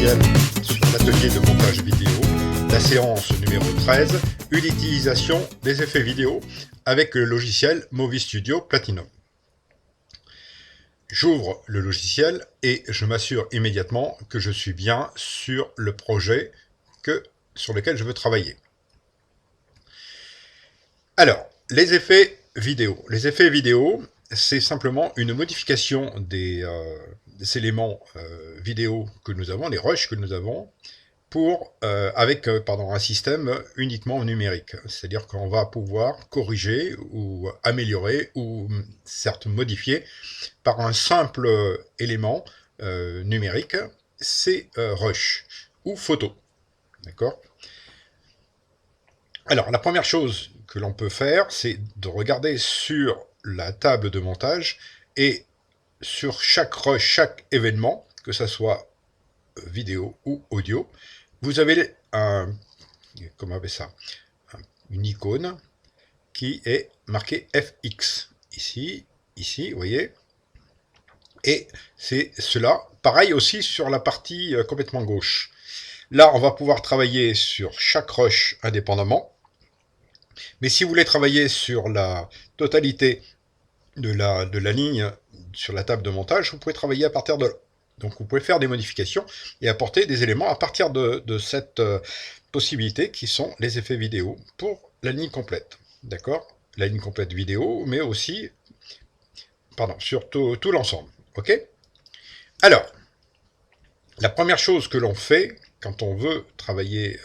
tutoriel sur l'atelier de montage vidéo, la séance numéro 13, l'utilisation des effets vidéo avec le logiciel Movie Studio Platinum. J'ouvre le logiciel et je m'assure immédiatement que je suis bien sur le projet sur lequel je veux travailler. Alors, les effets vidéo. Les effets vidéo, c'est simplement une modification des éléments vidéo que nous avons, les rushs que nous avons, avec un système uniquement numérique. C'est-à-dire qu'on va pouvoir corriger ou améliorer ou certes modifier par un simple élément numérique, c'est rush ou photo. D'accord ? Alors, la première chose que l'on peut faire, c'est de regarder sur la table de montage et sur chaque rush, chaque événement, que ce soit vidéo ou audio, vous avez une icône qui est marquée FX. Ici, vous voyez. Et c'est cela, pareil aussi sur la partie complètement gauche. Là, on va pouvoir travailler sur chaque rush indépendamment. Mais si vous voulez travailler sur la totalité de la ligne sur la table de montage, vous pouvez travailler à partir de là. Donc vous pouvez faire des modifications et apporter des éléments à partir de cette possibilité qui sont les effets vidéo pour la ligne complète. D'accord ? La ligne complète vidéo, mais aussi sur tout l'ensemble. Ok ? Alors, la première chose que l'on fait quand on veut travailler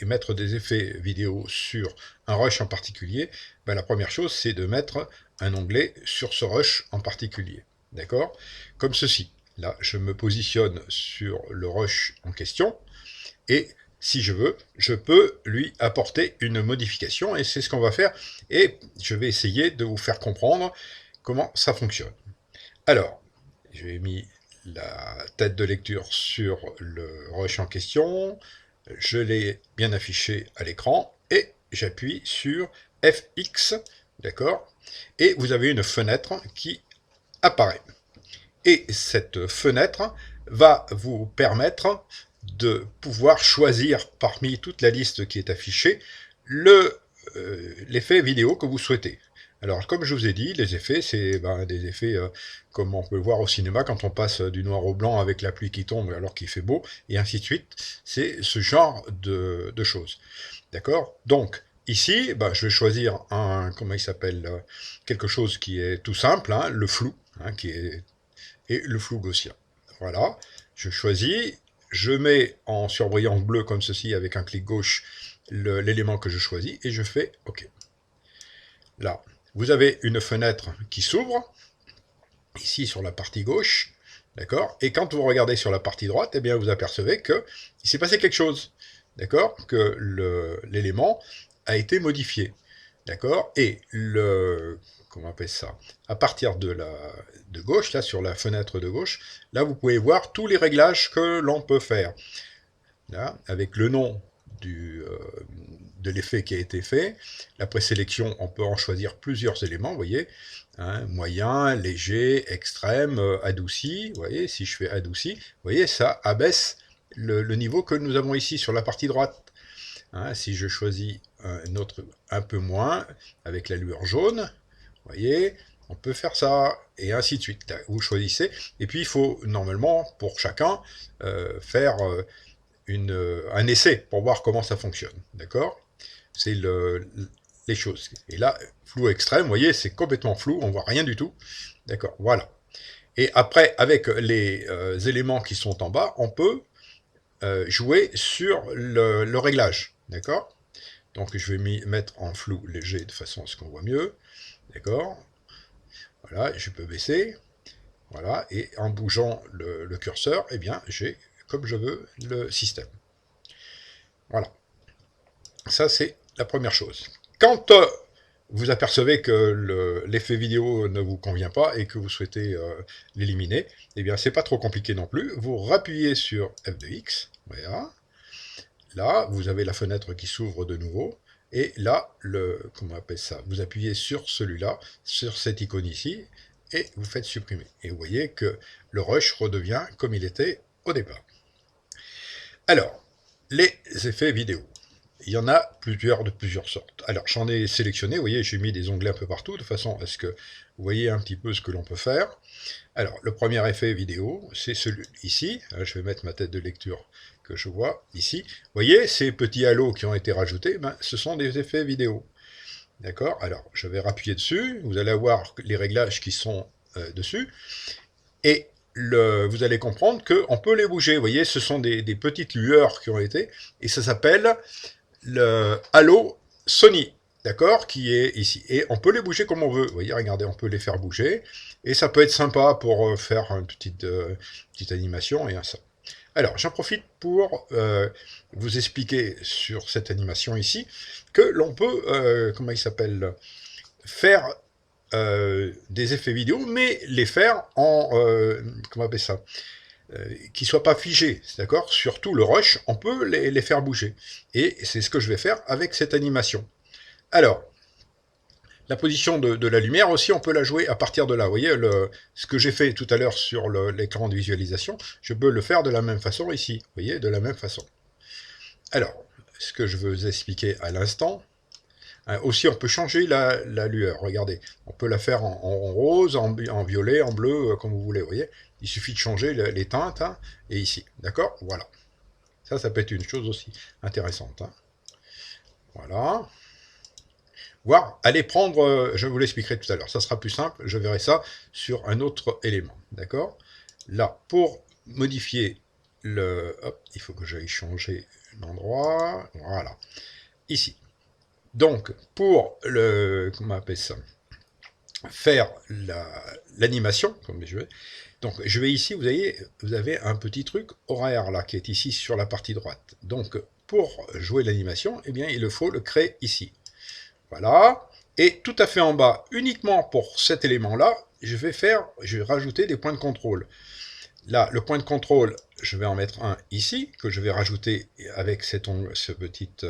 et mettre des effets vidéo sur un rush en particulier, la première chose, c'est de mettre un onglet sur ce rush en particulier. D'accord ? Comme ceci. Là, je me positionne sur le rush en question, et si je veux, je peux lui apporter une modification, et c'est ce qu'on va faire, et je vais essayer de vous faire comprendre comment ça fonctionne. Alors, j'ai mis la tête de lecture sur le rush en question, je l'ai bien affiché à l'écran, et j'appuie sur FX, d'accord ? Et vous avez une fenêtre qui apparaît. Et cette fenêtre va vous permettre de pouvoir choisir parmi toute la liste qui est affichée l'effet vidéo que vous souhaitez. Alors, comme je vous ai dit, les effets, c'est des effets comme on peut le voir au cinéma quand on passe du noir au blanc avec la pluie qui tombe alors qu'il fait beau, et ainsi de suite. C'est ce genre de choses. D'accord ? Donc, ici, je vais choisir quelque chose qui est tout simple, le flou, et le flou gaussien. Voilà, je choisis, je mets en surbrillance bleue comme ceci avec un clic gauche l'élément que je choisis et je fais OK. Là, vous avez une fenêtre qui s'ouvre, ici sur la partie gauche, d'accord ? Et quand vous regardez sur la partie droite, eh bien vous apercevez qu'il s'est passé quelque chose, d'accord ? Que l'élément a été modifié, d'accord ? Et à partir de gauche, là, sur la fenêtre de gauche, là, vous pouvez voir tous les réglages que l'on peut faire. Là, avec le nom de l'effet qui a été fait. La présélection, on peut en choisir plusieurs éléments, vous voyez, moyen, léger, extrême, adouci. Vous voyez, si je fais adouci, vous voyez, ça abaisse le niveau que nous avons ici sur la partie droite. Si je choisis un autre un peu moins, avec la lueur jaune, vous voyez, on peut faire ça, et ainsi de suite. Là, vous choisissez, et puis il faut normalement, pour chacun, faire un essai pour voir comment ça fonctionne. D'accord ? C'est les choses. Et là, flou extrême, vous voyez, c'est complètement flou, on voit rien du tout. D'accord, voilà. Et après, avec les éléments qui sont en bas, on peut jouer sur le réglage. D'accord ? Donc je vais mettre en flou léger de façon à ce qu'on voit mieux. D'accord ? Voilà, je peux baisser. Voilà, et en bougeant le curseur, eh bien, j'ai comme je veux le système. Voilà. Ça, c'est la première chose. Quand vous apercevez que l'effet vidéo ne vous convient pas et que vous souhaitez l'éliminer, eh bien, c'est pas trop compliqué non plus. Vous rappuyez sur F2X, voilà. Là, vous avez la fenêtre qui s'ouvre de nouveau. Et là, vous appuyez sur celui-là, sur cette icône ici, et vous faites supprimer. Et vous voyez que le rush redevient comme il était au départ. Alors, les effets vidéo. Il y en a plusieurs de plusieurs sortes. Alors, j'en ai sélectionné, vous voyez, j'ai mis des onglets un peu partout, de façon à ce que vous voyez un petit peu ce que l'on peut faire. Alors, le premier effet vidéo, c'est celui ici. Je vais mettre ma tête de lecture que je vois ici. Vous voyez, ces petits halos qui ont été rajoutés, ben, ce sont des effets vidéo. D'accord? Alors, je vais appuyer dessus. Vous allez avoir les réglages qui sont dessus. Et vous allez comprendre qu'on peut les bouger. Vous voyez, ce sont des petites lueurs qui ont été. Et ça s'appelle le halo Sony. D'accord? Qui est ici. Et on peut les bouger comme on veut. Vous voyez, regardez, on peut les faire bouger. Et ça peut être sympa pour faire une petite animation et un ça. Alors, j'en profite pour vous expliquer sur cette animation ici que l'on peut, comment il s'appelle, faire des effets vidéo, mais les faire en, comment on appelle ça, qui ne soient pas figés, d'accord? Surtout le rush, on peut les faire bouger. Et c'est ce que je vais faire avec cette animation. Alors, la position de la lumière aussi, on peut la jouer à partir de là. Vous voyez, ce que j'ai fait tout à l'heure sur l'écran de visualisation, je peux le faire de la même façon ici. Vous voyez, de la même façon. Alors, ce que je veux vous expliquer à l'instant, aussi, on peut changer la lueur. Regardez, on peut la faire en rose, en violet, en bleu, comme vous voulez. Vous voyez, il suffit de changer les teintes, hein, et ici. D'accord? Voilà. Ça peut être une chose aussi intéressante. Hein. Voilà. Voire aller prendre, je vous l'expliquerai tout à l'heure, ça sera plus simple, je verrai ça sur un autre élément, d'accord? Là, pour modifier hop, il faut que j'aille changer l'endroit, voilà, ici. Donc, pour comment on appelle ça? Faire l'animation, comme je vais, donc je vais ici, vous avez un petit truc horaire là, qui est ici sur la partie droite. Donc, pour jouer l'animation, eh bien, il faut le créer ici. Voilà. Et tout à fait en bas, uniquement pour cet élément-là, je vais rajouter des points de contrôle. Là, le point de contrôle, je vais en mettre un ici, que je vais rajouter avec ce petite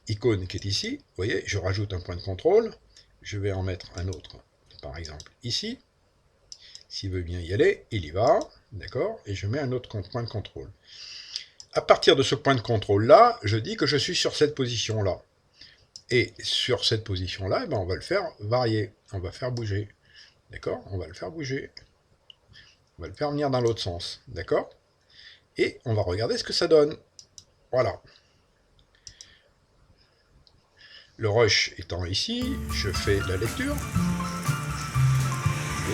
icône qui est ici. Vous voyez, je rajoute un point de contrôle. Je vais en mettre un autre, par exemple, ici. S'il veut bien y aller, il y va. D'accord? Et je mets un autre point de contrôle. À partir de ce point de contrôle-là, je dis que je suis sur cette position-là. Et sur cette position-là, on va le faire varier. On va faire bouger. D'accord? On va le faire bouger. On va le faire venir dans l'autre sens. D'accord? Et on va regarder ce que ça donne. Voilà. Le rush étant ici, je fais la lecture.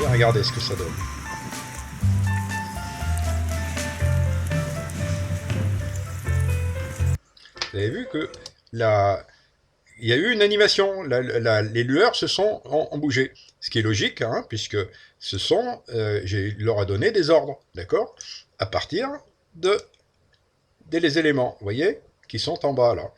Et regardez ce que ça donne. Vous avez vu que il y a eu une animation, les lueurs se sont en bougé, ce qui est logique, hein, puisque je leur ai donné des ordres, d'accord, à partir des éléments, vous voyez, qui sont en bas là,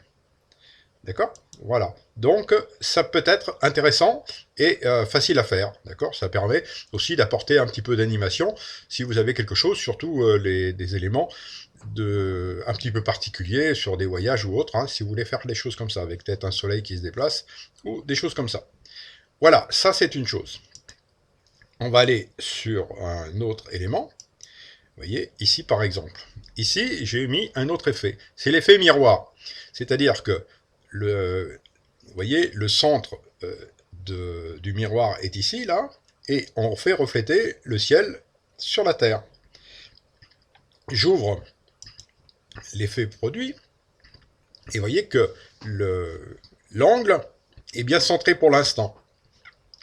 d'accord, voilà. Donc ça peut être intéressant et facile à faire, d'accord. Ça permet aussi d'apporter un petit peu d'animation si vous avez quelque chose, surtout des éléments un petit peu particuliers sur des voyages ou autres, hein, si vous voulez faire des choses comme ça, avec peut-être un soleil qui se déplace, ou des choses comme ça. Voilà, ça c'est une chose. On va aller sur un autre élément. Vous voyez, ici par exemple. Ici, j'ai mis un autre effet. C'est l'effet miroir. C'est-à-dire que vous voyez, le centre du miroir est ici, là, et on fait refléter le ciel sur la Terre. J'ouvre l'effet produit, et vous voyez que l'angle est bien centré pour l'instant.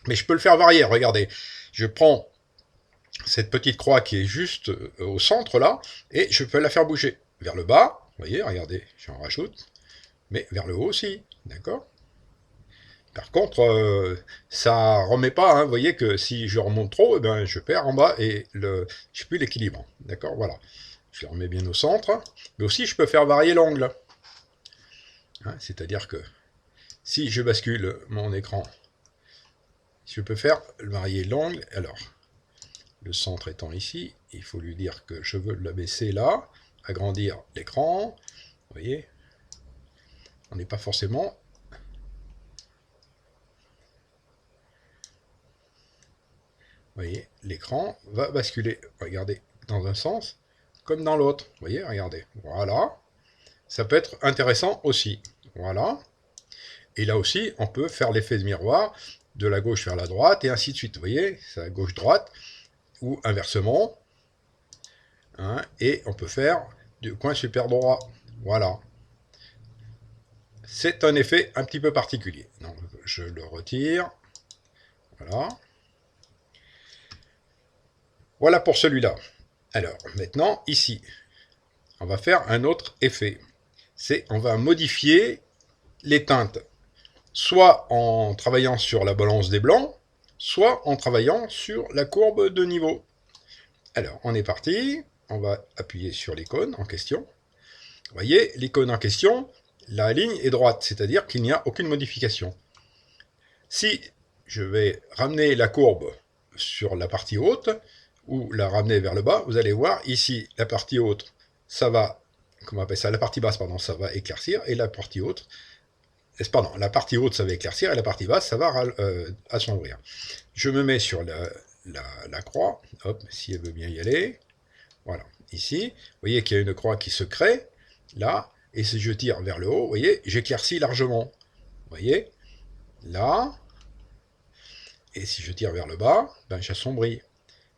Mais je peux le faire varier, regardez. Je prends cette petite croix qui est juste au centre, là, et je peux la faire bouger vers le bas. Vous voyez, regardez, j'en rajoute. Mais vers le haut aussi, d'accord? Par contre, ça remet pas, hein, vous voyez que si je remonte trop, je perds en bas et je n'ai plus l'équilibre. D'accord, voilà. Je le remets bien au centre. Mais aussi, je peux faire varier l'angle. Hein, c'est-à-dire que si je bascule mon écran, je peux faire varier l'angle. Alors, le centre étant ici, il faut lui dire que je veux l'abaisser là, agrandir l'écran. Vous voyez, on n'est pas forcément... Vous voyez, l'écran va basculer, regardez, dans un sens comme dans l'autre. Vous voyez, regardez, voilà. Ça peut être intéressant aussi. Voilà. Et là aussi, on peut faire l'effet de miroir de la gauche vers la droite et ainsi de suite. Vous voyez, c'est gauche-droite ou inversement. Hein, et on peut faire du coin super droit. Voilà. C'est un effet un petit peu particulier. Donc, je le retire. Voilà. Voilà pour celui-là. Alors, maintenant, ici, on va faire un autre effet. C'est, on va modifier les teintes. Soit en travaillant sur la balance des blancs, soit en travaillant sur la courbe de niveau. Alors, on est parti. On va appuyer sur l'icône en question. Vous voyez, l'icône en question, la ligne est droite, c'est-à-dire qu'il n'y a aucune modification. Si je vais ramener la courbe sur la partie haute, ou la ramener vers le bas, vous allez voir ici, la partie haute, ça va, comment on appelle ça, la partie basse, pardon, ça va éclaircir, et la partie haute, pardon, la partie haute, ça va éclaircir, et la partie basse, ça va assombrir. Je me mets sur la croix, hop, si elle veut bien y aller, voilà, ici, vous voyez qu'il y a une croix qui se crée, là, et si je tire vers le haut, vous voyez, j'éclaircis largement, vous voyez, là, et si je tire vers le bas, ben j'assombris.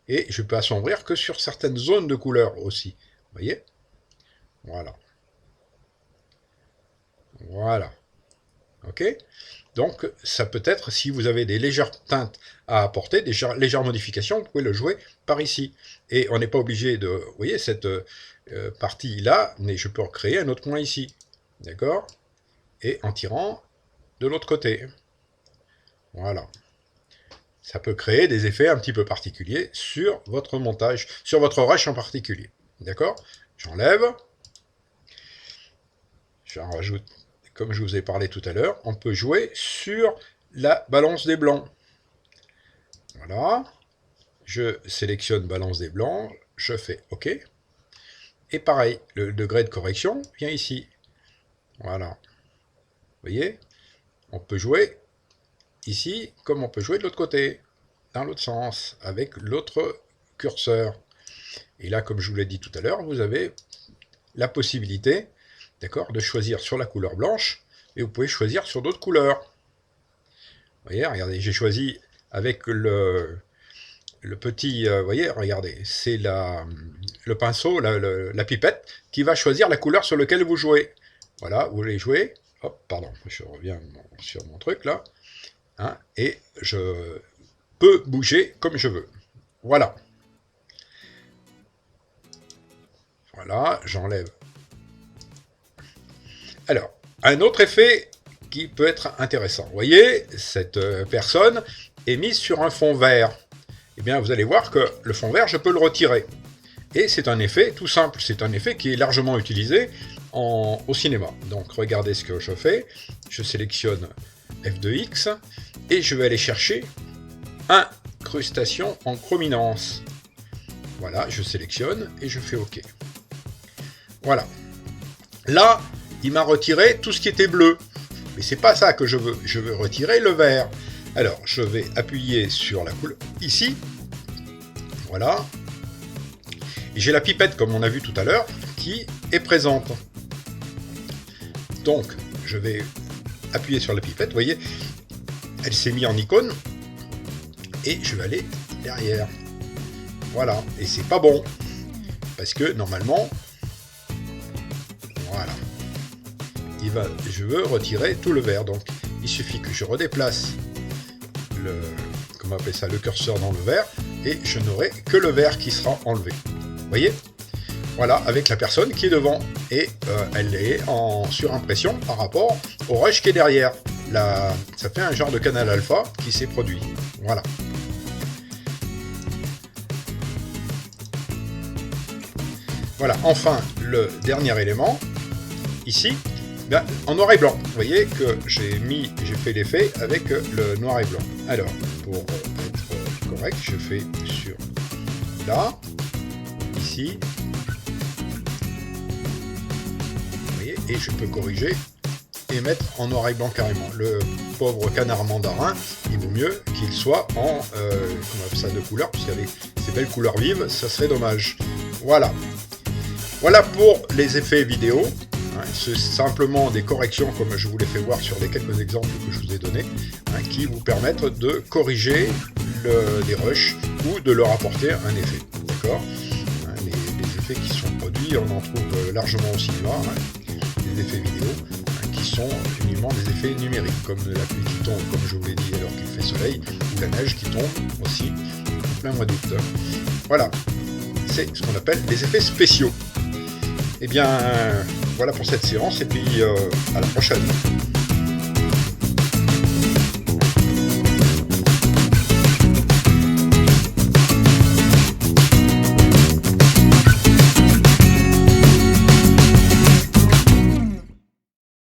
Et je peux assombrir que sur certaines zones de couleur aussi. Vous voyez? Voilà. Voilà. Ok? Donc, ça peut être, si vous avez des légères teintes à apporter, des légères modifications, vous pouvez le jouer par ici. Et on n'est pas obligé de... Vous voyez, cette partie-là, mais je peux recréer un autre point ici. D'accord? Et en tirant de l'autre côté. Voilà. Ça peut créer des effets un petit peu particuliers sur votre montage, sur votre rush en particulier. D'accord? J'enlève. J'en rajoute, comme je vous ai parlé tout à l'heure, on peut jouer sur la balance des blancs. Voilà. Je sélectionne balance des blancs, je fais OK. Et pareil, le degré de correction vient ici. Voilà. Vous voyez? On peut jouer ici, comme on peut jouer de l'autre côté, dans l'autre sens, avec l'autre curseur. Et là, comme je vous l'ai dit tout à l'heure, vous avez la possibilité, d'accord, de choisir sur la couleur blanche, et vous pouvez choisir sur d'autres couleurs. Vous voyez, regardez, j'ai choisi avec le petit, vous voyez, regardez, c'est le pinceau, la pipette, qui va choisir la couleur sur laquelle vous jouez. Voilà, vous voulez jouer, hop, pardon, je reviens sur mon truc là, hein, et je peux bouger comme je veux. Voilà. Voilà, j'enlève. Alors, un autre effet qui peut être intéressant. Vous voyez, cette personne est mise sur un fond vert. Eh bien, vous allez voir que le fond vert, je peux le retirer. Et c'est un effet tout simple, c'est un effet qui est largement utilisé au cinéma. Donc, regardez ce que je fais. Je sélectionne F2X et je vais aller chercher incrustation en chrominance. Voilà, je sélectionne et je fais OK. Voilà. Là, il m'a retiré tout ce qui était bleu. Mais c'est pas ça que je veux. Je veux retirer le vert. Alors, je vais appuyer sur la couleur ici. Voilà. Et j'ai la pipette, comme on a vu tout à l'heure, qui est présente. Donc, je vais appuyer sur la pipette. Vous voyez, elle s'est mise en icône. Et je vais aller derrière. Voilà. Et c'est pas bon. Parce que, normalement... Voilà. Je veux retirer tout le vert. Donc, il suffit que je redéplace comment on appelle ça, le curseur dans le vert. Et je n'aurai que le vert qui sera enlevé. Vous voyez? Voilà, avec la personne qui est devant. Et elle est en surimpression par rapport au rush qui est derrière. Ça fait un genre de canal alpha qui s'est produit. Voilà. Voilà, enfin, le dernier élément, ici, ben, en noir et blanc. Vous voyez que j'ai fait l'effet avec le noir et blanc. Alors, pour être correct, je fais sur là, ici, vous voyez, et je peux corriger et mettre en noir et blanc carrément. Le pauvre canard mandarin, il vaut mieux qu'il soit en comment on appelle ça, de couleur, parce qu'avec ces belles couleurs vives, ça serait dommage. Voilà. Voilà pour les effets vidéo. C'est simplement des corrections, comme je vous l'ai fait voir sur les quelques exemples que je vous ai donnés, qui vous permettent de corriger les rushs ou de leur apporter un effet. D'accord ? Les effets qui sont produits, on en trouve largement au cinéma, des effets vidéo, qui sont uniquement des effets numériques, comme la pluie qui tombe, comme je vous l'ai dit, alors qu'il fait soleil, ou la neige qui tombe aussi en plein mois d'août. Voilà, c'est ce qu'on appelle les effets spéciaux. Eh bien, voilà pour cette séance, et puis à la prochaine.